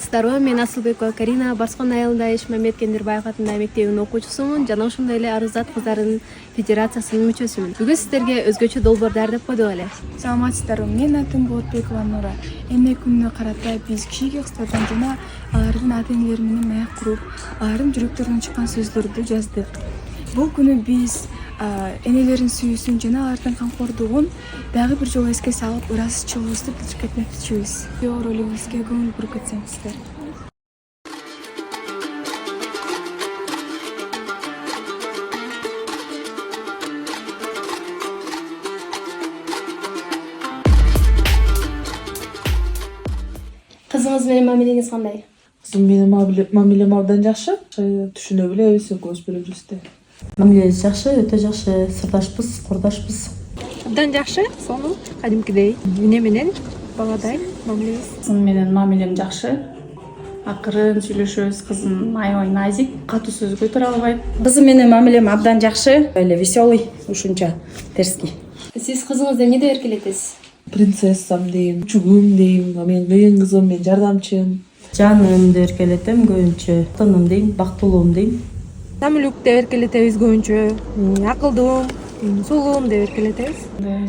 саламатсыздарбы? Мен Асылбекова Карина, Барскон айылында Ишмамет Кендирбаев атындагы мектебинин окуучусумун жана ошондой эле Арызат кыздардын федерациясынын мүчөсүмүн. Бүгүн сиздерге өзгөчө долбоор даярдап койдук эле. Саламатсыздарбы, мен атым Болотбекова Нура. Эмне күнүнө карата биз кичине кыздардан жана алардын ата-энелери менен маек куруп, алардын жүрөктөрүнөн чыккан сөздөрдү жаздык. Бул күнү биз энелердин сүйүүсүн жана алардын камкордугун дагы бир жолу эске салып, ырасыз чыгуубузду билдирип кетмекчибиз. Видео ролигибизге көңүл буруп кетсеңиздер. Кызыңыз менен мамилеңиз кандай? Кызым менен мамилем абдан жакшы. Түшүнө билебиз, экөөбүз бири-бирибизди. Мамилебиз жакшы, өтө жакшы, сырдашпыз, курдашпыз. Абдан жакшы, сонун, кадимкидей, эне менен баладай мамилебиз. Кызым менен мамилем жакшы. Акырын сүйлөшөбүз, кызым аябай назик, катуу сөз көтөрө албайт. Кызым менен мамилем абдан жакшы, эле веселый, ушунча терский. Сиз кызыңызды эмне деп эркелетесиз? Принцессам дейм, чугум дейм, мен кыйын кызым, мен жардамчым. Жаным деп эркелетем көбүнчө, тыным дейм, бактылуум дейм. Самилюк деп эркелетебиз көбүнчө, акылдуум, сулуум деп эркелетебиз.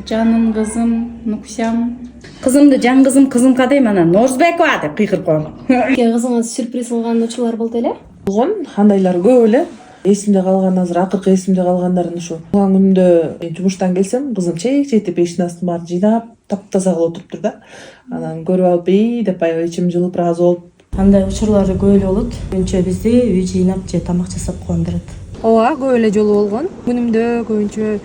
Жаным кызым, нуксям. Кызымды жан кызым, кызымка дейм, анан Норузбекова деп кыйкырып коем. Кызыңыз сюрприз кылган учурлар болду эле? Болгон, андайлар көп эле. Эсимде калган азыр акыркы эсимде калгандарын ушу. Туган күнүмдө мен жумуштан келсем, кызым чейитип эшиктин астын баарын жыйнап, таптаза кылып отуруптур да. Анан көрүп алып ий деп аябай ичим жылып ыраазы болуп. Андай учурлары көп эле болот. Көбүнчө бизди үй жыйнап же тамак жасап кубандырат. Ооба, көп эле жолу болгон. Күнүмдө көбүнчө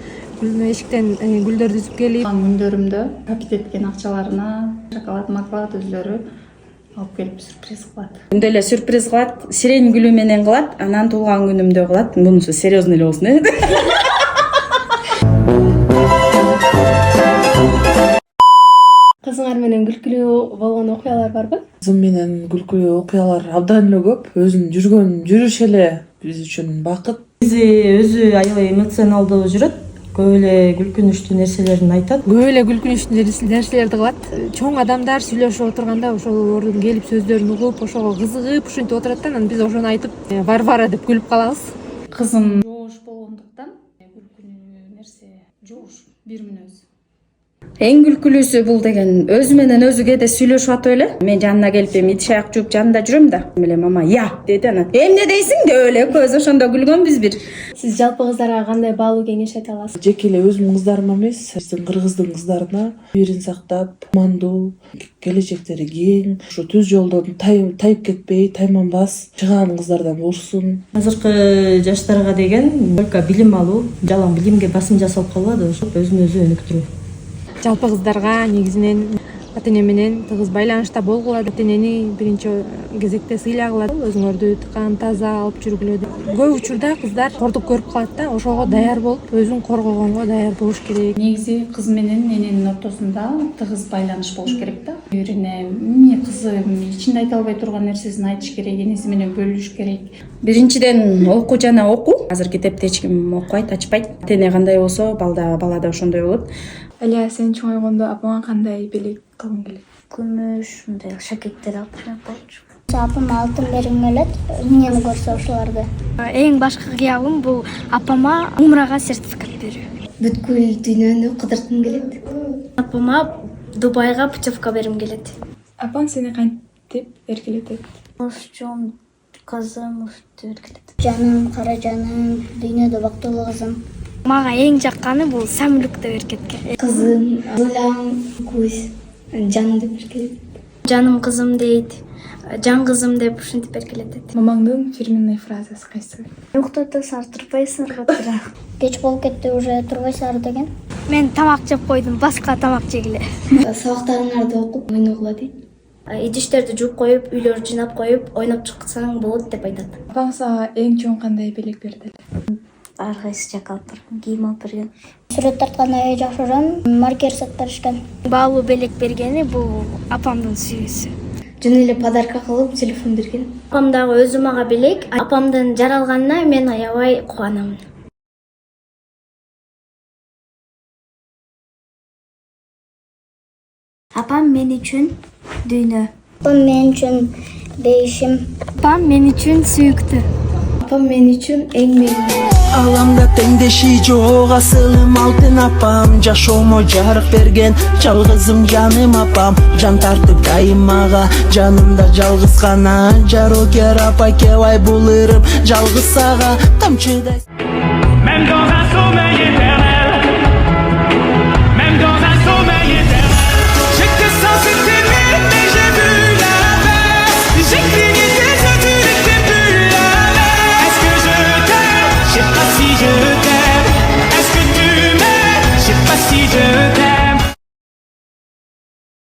эшиктен гүлдөрдү үзүп келип, Күндөрүмдө пакет эткен акчаларына шоколад, маклад өзлөрү алып келип сюрприз кылат. Күндө эле сюрприз кылат, сирень гүлү менен кылат, анан туулган күнүмдө кылат. Мунусу серьезный эле болсун, Кызыңар менен күлкүлүү болгон окуялар барбы? Кызым менен күлкүлүү окуялар абдан эле көп. Өзүнүн жүргөн жүрүш эле биз үчүн бакыт. Бизи өзү аябай эмоционалдуу жүрөт. Көп эле күлкүнүчтүү нерселерин айтат. Көп эле күлкүнүчтүү нерселерди кылат. Чоң адамдар сүйлөшүп отурганда ошолордун келип сөздөрүн угуп, ошого кызыгып, ушинтип отурат да, анан биз ошону айтып, бара деп күлүп калабыз. Кызым жоош болгондуктан күлкүнүү нерсе жоош, бир мүнөз. Эң күлкүлүүсү бул деген өзү менен өзү кээде сүйлөшүп атып эле. Мен жанына келип идиш аяк жууп жанында жүрөм да. Эле мама я деди, анан эмне дейсиң деп эле экөөбүз ошондо күлгөнбүз бир. Сиз жалпы кыздарга кандай баалуу кеңеш айта аласыз? Жеке эле өзүмдүн кыздарыма эмес, биздин кыргыздын кыздарына бирин сактап, кумандуу, келечектери кең, ушу түз жолдон тайып кетпей, тайманбас чыгаан кыздардан болушсун. Азыркы жаштарга деген только билим алуу, жалаң билимге басым жасалып калбады, ошо өзүн өзү өнүктүрүү. Жалпы кыздарга негизинен ата-эне менен тыгыз байланышта болгула, ата-энени биринчи кезекте сыйлагыла, өзүңөрдү тыкан таза алып жүргүлө. Көп учурда кыздар кордук көрүп калат да, ошого даяр болуп, өзүн коргогонго даяр болуш керек. Негизи кыз менен эненин ортосунда тыгыз байланыш болуш керек да. Бирине эмне кызым ичинде айта албай турган нерсесин айтыш керек, энеси менен бөлүш керек. Биринчиден окуу жана окуу. Азыр китепти эч ким окубайт, ачпайт. Ата-эне кандай болсо, бала да ошондой болот. Аля, сен чоңойгондо апаңа кандай белек кылгың келет? Күмүш, мындай шакеттер алып болчу. Апама алтын бергим келет, эмнени көрсө ошолорду. Эң башкы кыялым бул апама умрага сертификат берүү. Бүткүл дүйнөнү кыдырткым келет. Апама Дубайга путевка бергим келет. Апаң сени кантип эркелетет? Ушчум кызым ушты эркелетет. Жаным, кара жаным, дүйнөдө бактылуу кызым. Мага эң жакканы бул самолюк деп эркеткен. Кызым, зыляң, көз, жаным деп эркелетет. Жаным кызым дейт, жан кызым деп ушинтип эркелетет. Мамаңдын фирменный фразасы кайсы? Уктатасың, турбайсың, турбайсың. Кеч болуп кетти, уже турбайсың деген. Мен тамак жеп койдум, башка тамак жегиле. Сабактарыңарды окуп, ойногула дейт. Идиштерди жууп коюп, үйлөрдү жыйнап коюп, ойноп чыксаң болот деп айтат. Апаң сага эң чоң кандай белек берди? Ар кайсы жака алып барган, кийим алып берген. Сүрөт тартканды аябай жакшы көрөм, маркер сатып беришкен. Баалуу белек бергени бул апамдын сүйүүсү. Жана эле подарка кылып телефон берген. Апам дагы өзү мага белек, апамдын жаралганына мен аябай кубанамын. Апам мен үчүн дүйнө. Апам мен үчүн бейишим. Апам мен үчүн сүйүктүү. Апам мен үчүн эң мээримдүү. Аламда теңдеши жок асылым алтын апам, жашоомо жарык берген жалгызым жаным апам. Жан тартып дайым мага, жанымда жалгыз гана жарокер апа кебай бул ырым жалгыз ага тамчыдай.